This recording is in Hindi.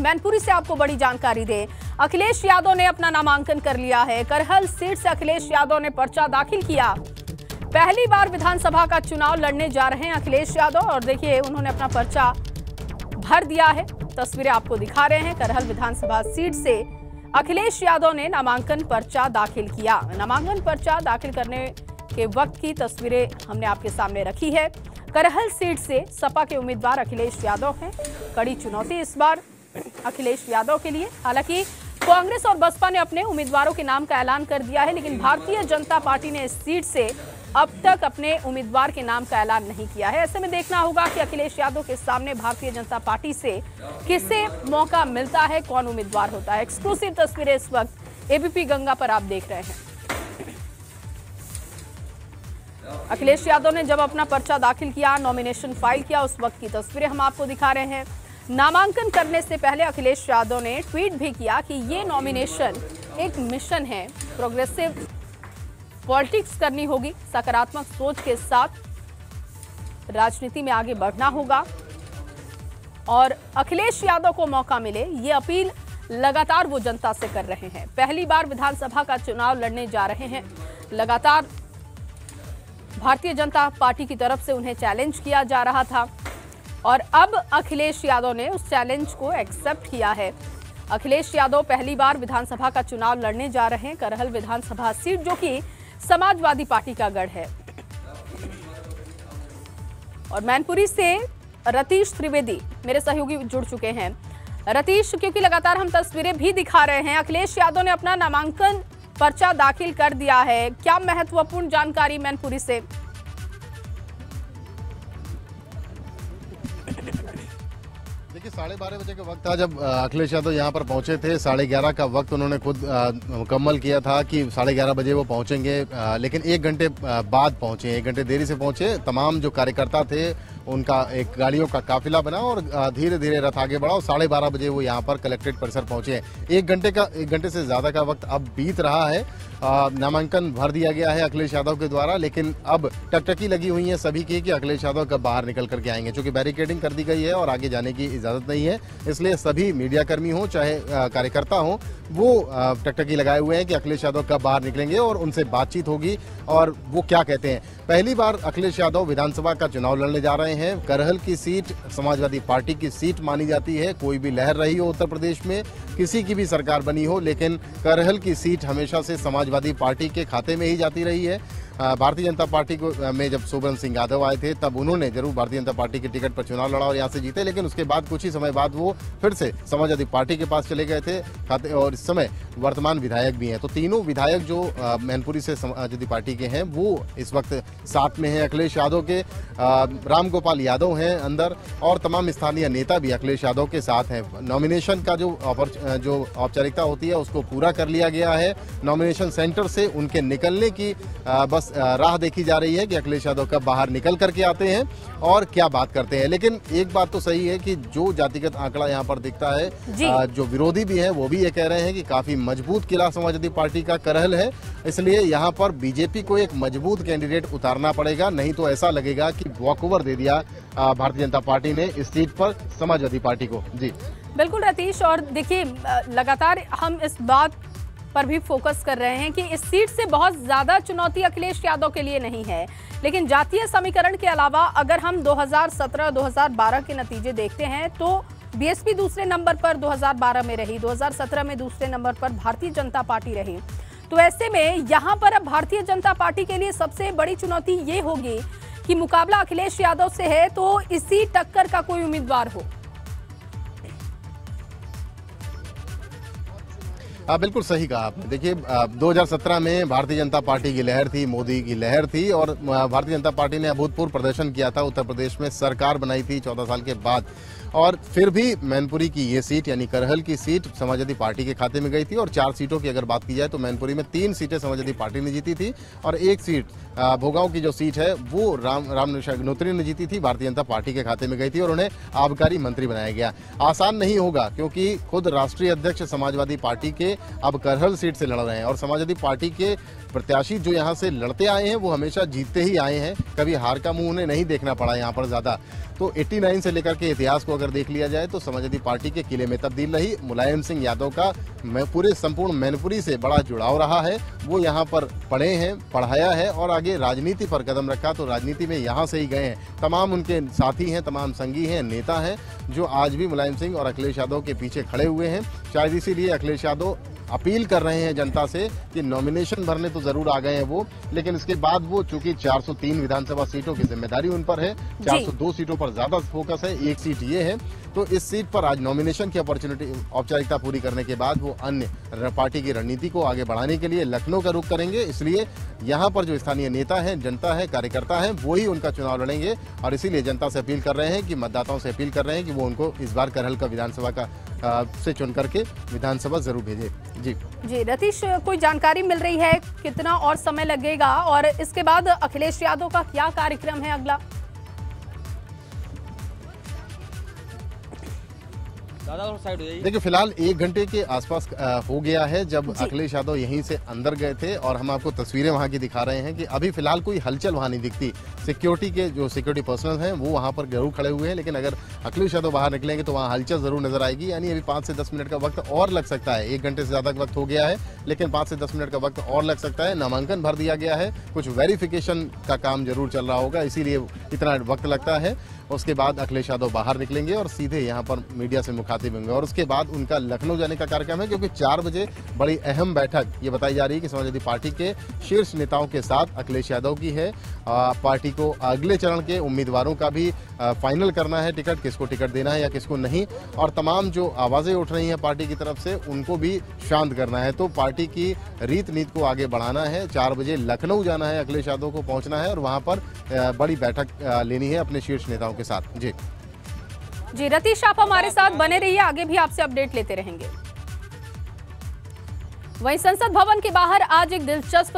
मैनपुरी से आपको बड़ी जानकारी दें। अखिलेश यादव ने अपना नामांकन कर लिया है। करहल सीट से अखिलेश यादव ने पर्चा दाखिल किया। पहली बार विधानसभा का चुनाव लड़ने जा रहे हैं अखिलेश यादव और देखिए उन्होंने अपना पर्चा भर दिया है। तस्वीरें आपको दिखा रहे हैं। करहल विधानसभा सीट से अखिलेश यादव ने नामांकन पर्चा दाखिल किया। नामांकन पर्चा दाखिल करने के वक्त की तस्वीरें हमने आपके सामने रखी है। करहल सीट से सपा के उम्मीदवार अखिलेश यादव हैं। कड़ी चुनौती इस बार अखिलेश यादव के लिए। हालांकि कांग्रेस और बसपा ने अपने उम्मीदवारों के नाम का ऐलान कर दिया है, लेकिन भारतीय जनता पार्टी ने इस सीट से अब तक अपने उम्मीदवार के नाम का ऐलान नहीं किया है। ऐसे में देखना होगा कि अखिलेश यादव के सामने भारतीय जनता पार्टी से किसे मौका मिलता है, कौन उम्मीदवार होता है। एक्सक्लूसिव तस्वीरें इस वक्त एबीपी गंगा पर आप देख रहे हैं। अखिलेश यादव ने जब अपना पर्चा दाखिल किया, नॉमिनेशन फाइल किया, उस वक्त की तस्वीरें हम आपको दिखा रहे हैं। नामांकन करने से पहले अखिलेश यादव ने ट्वीट भी किया कि ये नॉमिनेशन एक मिशन है, प्रोग्रेसिव पॉलिटिक्स करनी होगी, सकारात्मक सोच के साथ राजनीति में आगे बढ़ना होगा और अखिलेश यादव को मौका मिले, ये अपील लगातार वो जनता से कर रहे हैं। पहली बार विधानसभा का चुनाव लड़ने जा रहे हैं। लगातार भारतीय जनता पार्टी की तरफ से उन्हें चैलेंज किया जा रहा था और अब अखिलेश यादव ने उस चैलेंज को एक्सेप्ट किया है। अखिलेश यादव पहली बार विधानसभा का चुनाव लड़ने जा रहे हैं। करहल विधानसभा सीट जो कि समाजवादी पार्टी का गढ़ है। और मैनपुरी से रतीश त्रिवेदी मेरे सहयोगी जुड़ चुके हैं। रतीश, क्योंकि लगातार हम तस्वीरें भी दिखा रहे हैं, अखिलेश यादव ने अपना नामांकन पर्चा दाखिल कर दिया है। क्या महत्वपूर्ण जानकारी मैनपुरी से? देखिए 12:30 बजे का वक्त था जब अखिलेश यादव यहाँ पर पहुंचे थे। 11:30 का वक्त उन्होंने खुद मुकम्मल किया था कि 11:30 बजे वो पहुंचेंगे, लेकिन 1 घंटे बाद पहुंचे, 1 घंटे देरी से पहुंचे। तमाम जो कार्यकर्ता थे उनका एक गाड़ियों का काफिला बना और धीरे धीरे रथ आगे बढ़ा और 12:30 बजे वो यहाँ पर कलेक्ट्रेट परिसर पहुंचे। 1 घंटे से ज्यादा का वक्त अब बीत रहा है। नामांकन भर दिया गया है अखिलेश यादव के द्वारा, लेकिन अब टकटकी लगी हुई है सभी की कि अखिलेश यादव कब बाहर निकल करके आएंगे, क्योंकि बैरिकेडिंग कर दी गई है और आगे जाने की इजाजत नहीं है। इसलिए सभी मीडियाकर्मी हो चाहे कार्यकर्ता हो, वो टकटकी लगाए हुए हैं कि अखिलेश यादव कब बाहर निकलेंगे और उनसे बातचीत होगी और वो क्या कहते हैं। पहली बार अखिलेश यादव विधानसभा का चुनाव लड़ने जा रहे हैं। करहल की सीट समाजवादी पार्टी की सीट मानी जाती है। कोई भी लहर रही हो उत्तर प्रदेश में, किसी की भी सरकार बनी हो, लेकिन करहल की सीट हमेशा से समाजवादी पार्टी के खाते में ही जाती रही है। भारतीय जनता पार्टी को में जब सोबरन सिंह यादव आए थे तब उन्होंने जरूर भारतीय जनता पार्टी के टिकट पर चुनाव लड़ा और यहाँ से जीते, लेकिन उसके बाद कुछ ही समय बाद वो फिर से समाजवादी पार्टी के पास चले गए थे खाते, और इस समय वर्तमान विधायक भी हैं। तो तीनों विधायक जो मैनपुरी से समाजवादी पार्टी के हैं वो इस वक्त साथ में हैं। अखिलेश यादव के राम गोपाल यादव हैं अंदर और तमाम स्थानीय नेता भी अखिलेश यादव के साथ हैं। नॉमिनेशन का जो औपचारिकता होती है उसको पूरा कर लिया गया है। नॉमिनेशन सेंटर से उनके निकलने की बस राह देखी जा रही है कि अखिलेश यादव कब बाहर निकल करके आते हैं और क्या बात करते हैं। लेकिन एक बात तो सही है कि जो जातिगत आंकड़ा यहाँ पर दिखता है, जो विरोधी भी है वो भी ये कह रहे हैं कि काफी मजबूत किला समाजवादी पार्टी का करहल है, इसलिए यहाँ पर बीजेपी को एक मजबूत कैंडिडेट उतारना पड़ेगा, नहीं तो ऐसा लगेगा कि वॉकओवर दे दिया भारतीय जनता पार्टी ने इस सीट पर समाजवादी पार्टी को। जी बिल्कुल रतीश, और देखिए लगातार हम इस बात पर भी फोकस कर रहे हैं कि इस सीट से बहुत ज्यादा चुनौती अखिलेश यादव के लिए नहीं है, लेकिन जातीय समीकरण के अलावा अगर हम 2017-2012 के नतीजे देखते हैं तो बीएसपी दूसरे नंबर पर 2012 में रही, 2017 में दूसरे नंबर पर भारतीय जनता पार्टी रही। तो ऐसे में यहाँ पर अब भारतीय जनता पार्टी के लिए सबसे बड़ी चुनौती ये होगी कि मुकाबला अखिलेश यादव से है तो इसी टक्कर का कोई उम्मीदवार हो। बिल्कुल सही कहा आपने। देखिए 2017 में भारतीय जनता पार्टी की लहर थी, मोदी की लहर थी और भारतीय जनता पार्टी ने अभूतपूर्व प्रदर्शन किया था, उत्तर प्रदेश में सरकार बनाई थी 14 साल के बाद, और फिर भी मैनपुरी की ये सीट यानी करहल की सीट समाजवादी पार्टी के खाते में गई थी। और 4 सीटों की अगर बात की जाए तो मैनपुरी में 3 सीटें समाजवादी पार्टी ने जीती थी और 1 सीट भोगांव की जो सीट है वो राम अग्नोत्री ने जीती थी, भारतीय जनता पार्टी के खाते में गई थी और उन्हें आबकारी मंत्री बनाया गया। आसान नहीं होगा क्योंकि खुद राष्ट्रीय अध्यक्ष समाजवादी पार्टी के अब करहल सीट से लड़ रहे हैं और समाजवादी पार्टी के प्रत्याशी जो यहाँ से लड़ते आए हैं वो हमेशा जीतते ही आए हैं, कभी हार का मुंह उन्हें नहीं देखना पड़ा यहाँ पर ज्यादा। तो 89 से लेकर के इतिहास को अगर देख लिया जाए तो समाजवादी पार्टी के किले में तब्दील रही। मुलायम सिंह यादव का पूरे संपूर्ण मैनपुरी से बड़ा जुड़ाव रहा है। वो यहाँ पर पढ़े हैं, पढ़ाया है और आगे राजनीति पर कदम रखा तो राजनीति में यहाँ से ही गए हैं। तमाम उनके साथी हैं, तमाम संगी हैं, नेता हैं जो आज भी मुलायम सिंह और अखिलेश यादव के पीछे खड़े हुए हैं। शायद इसीलिए अखिलेश यादव अपील कर रहे हैं जनता से कि नॉमिनेशन भरने तो जरूर आ गए हैं वो, लेकिन इसके बाद वो चूंकि 403 विधानसभा सीटों की जिम्मेदारी उन पर है, 402 सीटों पर ज्यादा फोकस है, एक सीट ये है, तो इस सीट पर आज नॉमिनेशन की अपॉर्चुनिटी औपचारिकता पूरी करने के बाद वो अन्य पार्टी की रणनीति को आगे बढ़ाने के लिए लखनऊ का रुख करेंगे। इसलिए यहाँ पर जो स्थानीय नेता है, जनता है, कार्यकर्ता है, वो ही उनका चुनाव लड़ेंगे और इसीलिए जनता से अपील कर रहे हैं कि मतदाताओं से अपील कर रहे हैं कि वो उनको इस बार करहल का विधानसभा का से चुन करके विधानसभा जरूर भेजे। जी रतीश, कोई जानकारी मिल रही है कितना और समय लगेगा और इसके बाद अखिलेश यादव का क्या कार्यक्रम है अगला? देखिए फिलहाल 1 घंटे के आसपास हो गया है जब अखिलेश यादव यहीं से अंदर गए थे और हम आपको तस्वीरें वहां की दिखा रहे हैं कि अभी फिलहाल कोई हलचल वहां नहीं दिखती। सिक्योरिटी के जो सिक्योरिटी पर्सनल हैं वो वहां पर जरूर खड़े हुए हैं, लेकिन अगर अखिलेश यादव बाहर निकलेंगे तो वहां हलचल जरूर नजर आएगी। यानी अभी 5 से 10 मिनट का वक्त और लग सकता है। 1 घंटे से ज्यादा वक्त हो गया है, लेकिन 5 से 10 मिनट का वक्त और लग सकता है। नामांकन भर दिया गया है, कुछ वेरिफिकेशन का काम जरूर चल रहा होगा, इसीलिए इतना वक्त लगता है। उसके बाद अखिलेश यादव बाहर निकलेंगे और सीधे यहाँ पर मीडिया से मुखातिब होंगे और उसके बाद उनका लखनऊ जाने का कार्यक्रम है, क्योंकि 4 बजे बड़ी अहम बैठक ये बताई जा रही है कि समाजवादी पार्टी के शीर्ष नेताओं के साथ अखिलेश यादव की है। पार्टी को अगले चरण के उम्मीदवारों का भी फाइनल करना है, टिकट किसको टिकट देना है या किसको नहीं, और तमाम जो आवाजें उठ रही हैं पार्टी की तरफ से उनको भी शांत करना है। तो पार्टी की रीत नीति को आगे बढ़ाना है। 4 बजे लखनऊ जाना है, अखिलेश यादव को पहुंचना है और वहां पर बड़ी बैठक लेनी है अपने शीर्ष नेताओं के साथ। जी रतीश, आप हमारे साथ बने रहिए, आगे भी आपसे अपडेट लेते रहेंगे। वहीं संसद भवन के बाहर आज एक दिलचस्प